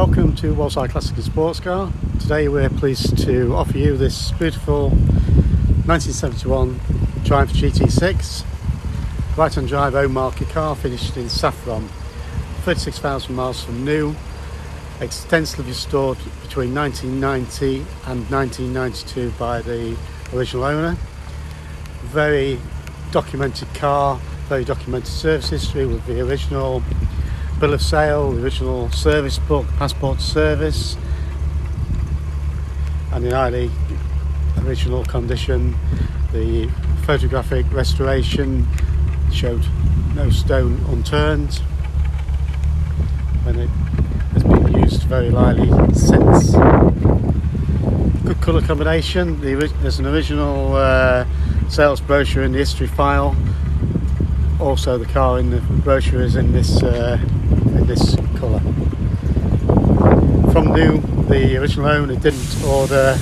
Welcome to Walsall Classic and Sports Car. Today we're pleased to offer you this beautiful 1971 Triumph GT6 right on drive own market car, finished in saffron, 36,000 miles from new, extensively restored between 1990 and 1992 by the original owner. Very documented car, very documented service history with the original bill of sale, the original service book, passport to service, and in highly original condition. The photographic restoration showed no stone unturned, and it has been used very lightly since. Good colour combination. There's an original sales brochure in the history file. Also, the car in the brochure is in this colour. From new, the original owner didn't order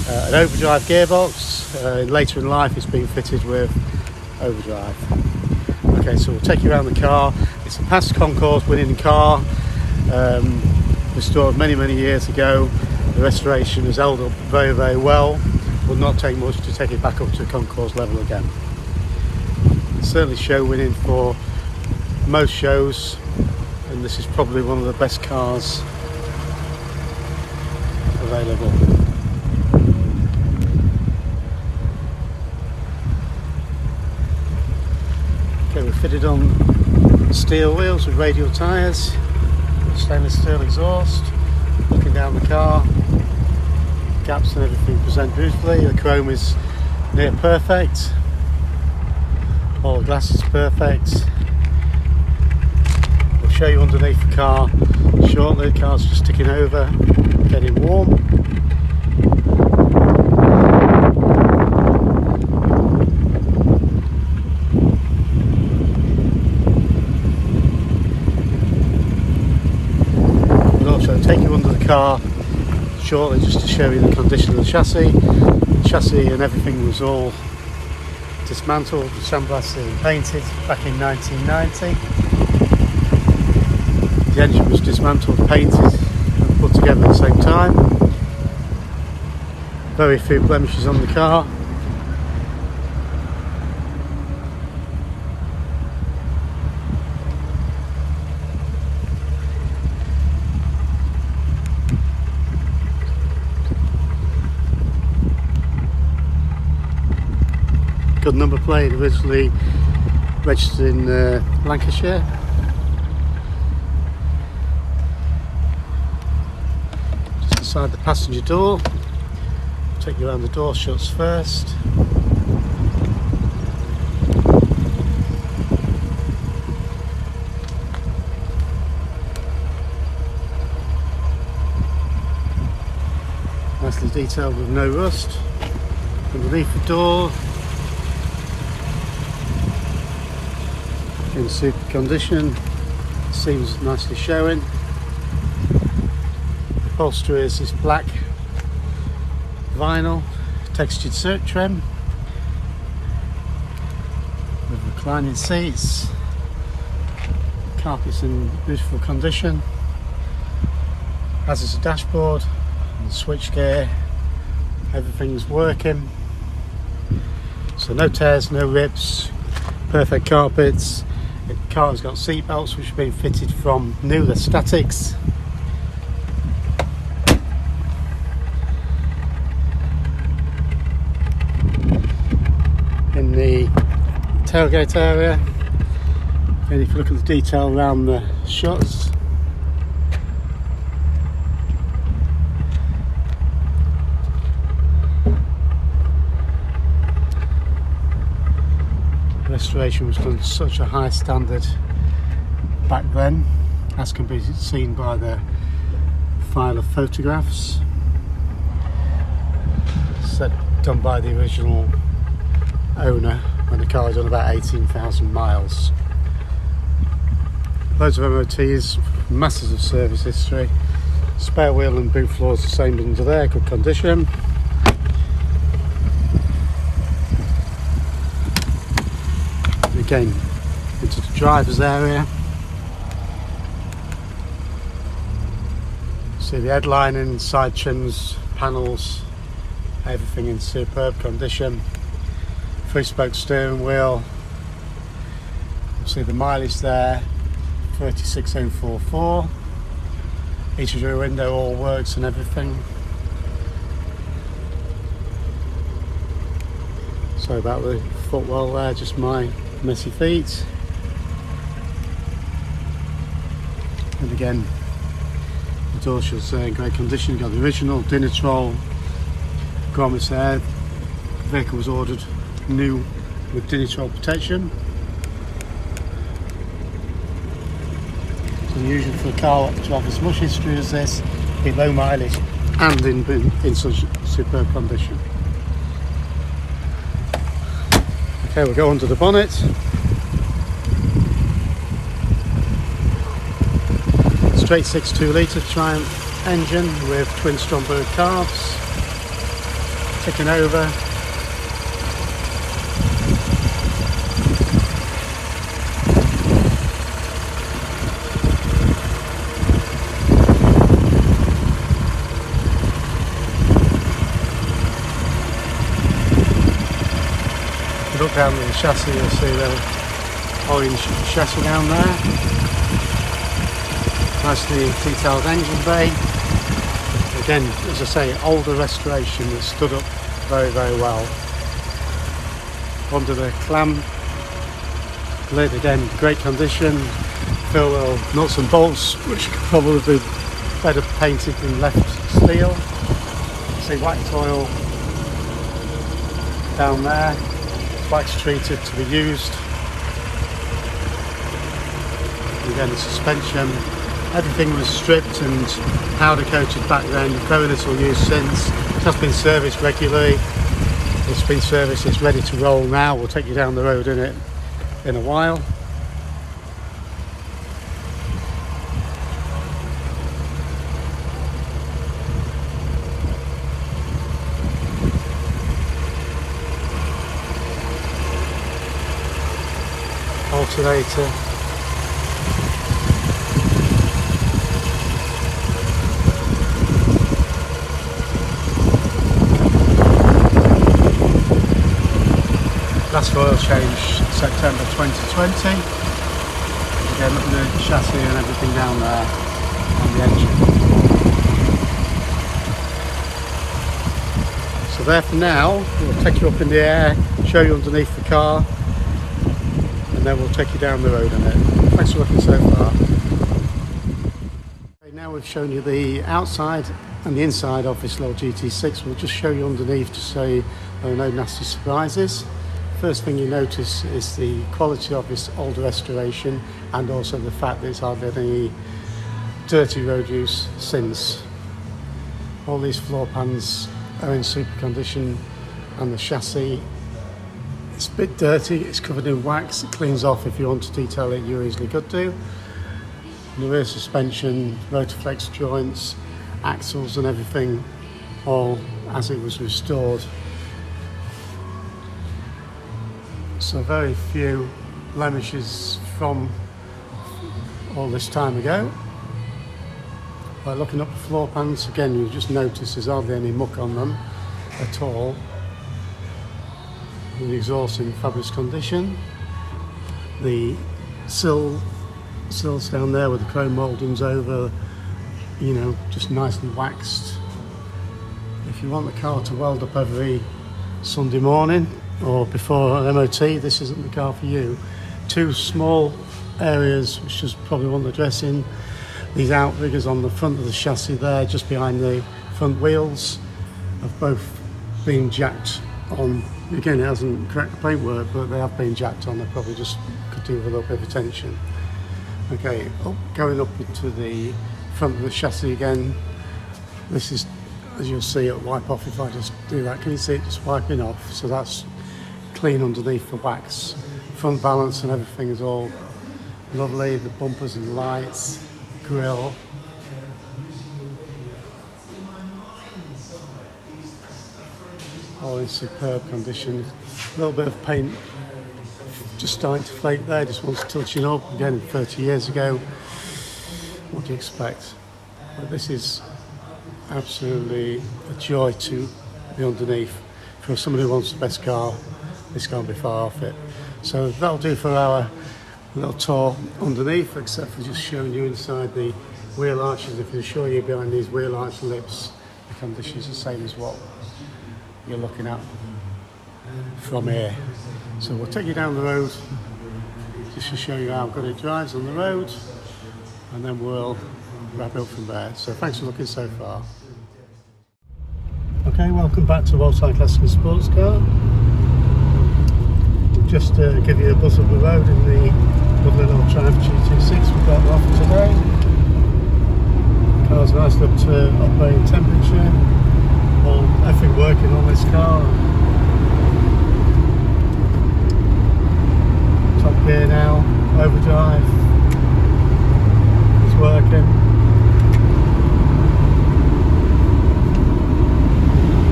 an overdrive gearbox. Later in life, it's been fitted with overdrive. Okay, so we'll take you around the car. It's a past concours winning car, restored many years ago. The restoration has held up very well. Will not take much to take it back up to concours level again. Certainly show winning for most shows, and this is probably one of the best cars available. Okay, we're fitted on steel wheels with radial tyres, stainless steel exhaust. Looking down the car, gaps and everything present beautifully. The chrome is near perfect. All the glass is perfect. We'll show you underneath the car shortly. The car's just ticking over, getting warm. We'll also take you under the car shortly just to show you the condition of the chassis. The chassis and everything was all dismantled, sandblasted and painted back in 1990. The engine was dismantled, painted and put together at the same time. Very few blemishes on the car. Good number plate, originally registered in Lancashire. Just inside the passenger door. Take you around the door shuts first. Nicely detailed with no rust. Underneath the door, in super condition, seams nicely showing. The upholstery is this black vinyl textured silk trim with reclining seats. Carpet's in beautiful condition, as is the dashboard and the switch gear. Everything's working, so no tears, no rips, perfect carpets. The car has got seat belts which have been fitted from new, they're statics. In the tailgate area, and if you look at the detail around the shuts, restoration was done to such a high standard back then, as can be seen by the file of photographs done by the original owner when the car was on about 18,000 miles. Loads of MOTs, masses of service history. Spare wheel and boot floors the same under there, good condition. Again, into the driver's area. See the headlining, side trims, panels, everything in superb condition. 3-spoke steering wheel. You see the mileage there, 36044. Each rear window all works and everything. Sorry about the footwell there, just my messy feet. And again, the door shuts in great condition. You've got the original dinner troll grommets there. The vehicle was ordered new with dinner troll protection. It's unusual for a car to have as much history as this, be low mileage and in such superb condition. Okay, we'll go under the bonnet. Straight 6 2-litre Triumph engine with twin Stromberg carbs. Ticking over. Look down the chassis, you'll see the orange chassis down there. Nicely detailed engine bay. Again, as I say, older restoration that stood up very, very well. Under the clam lid, again, great condition. Fill wheel nuts and bolts, which could probably be better painted than left steel. See wax oil down there. Wax treated to be used. Again, the suspension, everything was stripped and powder coated back then, very little use since. It has been serviced regularly. It's been serviced, it's ready to roll now. We'll take you down the road in it in a while. Alternator. Last oil change September 2020. Again, look at the chassis and everything down there on the engine. So there for now, we'll take you up in the air, show you underneath the car, and then we'll take you down the road in it. Thanks for looking so far. Okay, now we've shown you the outside and the inside of this little GT6. We'll just show you underneath to say there are no nasty surprises. First thing you notice is the quality of this older restoration and also the fact that it's hardly had any dirty road use since. All these floor pans are in super condition and the chassis, it's a bit dirty, it's covered in wax, it cleans off. If you want to detail it, you easily could do. And the rear suspension, rotor flex joints, axles and everything, all as it was restored. So very few blemishes from all this time ago. By looking up the floor pans, again you just notice there's hardly any muck on them at all. The exhaust in fabulous condition. The sills down there with the chrome mouldings over, you know, just nicely waxed. If you want the car to weld up every Sunday morning or before an MOT, this isn't the car for you. Two small areas which just probably want addressing. These outriggers on the front of the chassis there, just behind the front wheels, have both been jacked on. Again, it hasn't cracked the paintwork, but they have been jacked on. They probably just could do with a little bit of attention. Okay, going up into the front of the chassis again. This is, as you'll see, it'll wipe off if I just do that. Can you see it just wiping off? So that's clean underneath the wax. Front balance and everything is all lovely. The bumpers and lights, grille. All in superb condition. A little bit of paint just starting to flake there, just wants touching up. Again, 30 years ago. What do you expect? But this is absolutely a joy to be underneath. For somebody who wants the best car, this can't be far off it. So that'll do for our little tour underneath, except for just showing you inside the wheel arches. If you show you behind these wheel arch lips, the condition's the same as what you're looking at from here. So we'll take you down the road just to show you how good it drives on the road, and then we'll wrap up from there. So thanks for looking so far. Okay, welcome back to Worldside Classic and Sports Car. We'll just give you a buzz of the road in the lovely little Triumph GT6 we've got on offer today. The car's nice up to operating temperature. Everything working on this car. Top gear now, overdrive is working.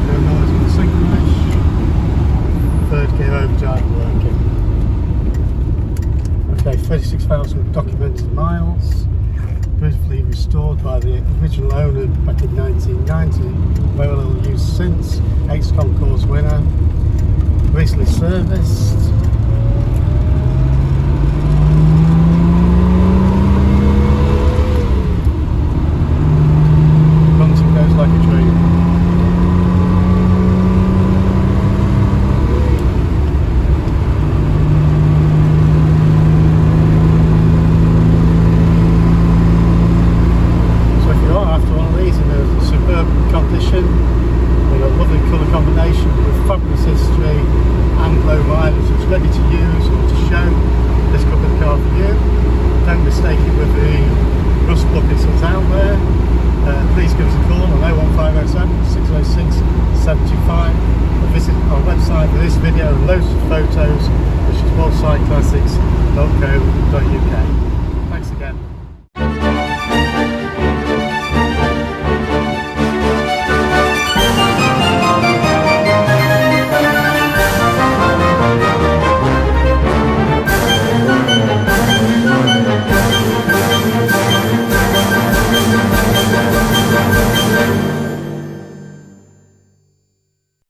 No noise on the signal. Third gear overdrive working. Okay, 36,000 documented miles. Briefly restored by the original owner back in 1990. Very little use since. Ex-concours winner. Recently serviced. Runs and goes like a dream. Condition with a lovely colour combination with fabulous history and low mileage. It's ready to use or to show. This could be the car for you. Don't mistake it with the rust buckets that's out there. Please give us a call on 01507 606 725 or visit our website for this video and loads of photos, which is worldsideclassics.co.uk.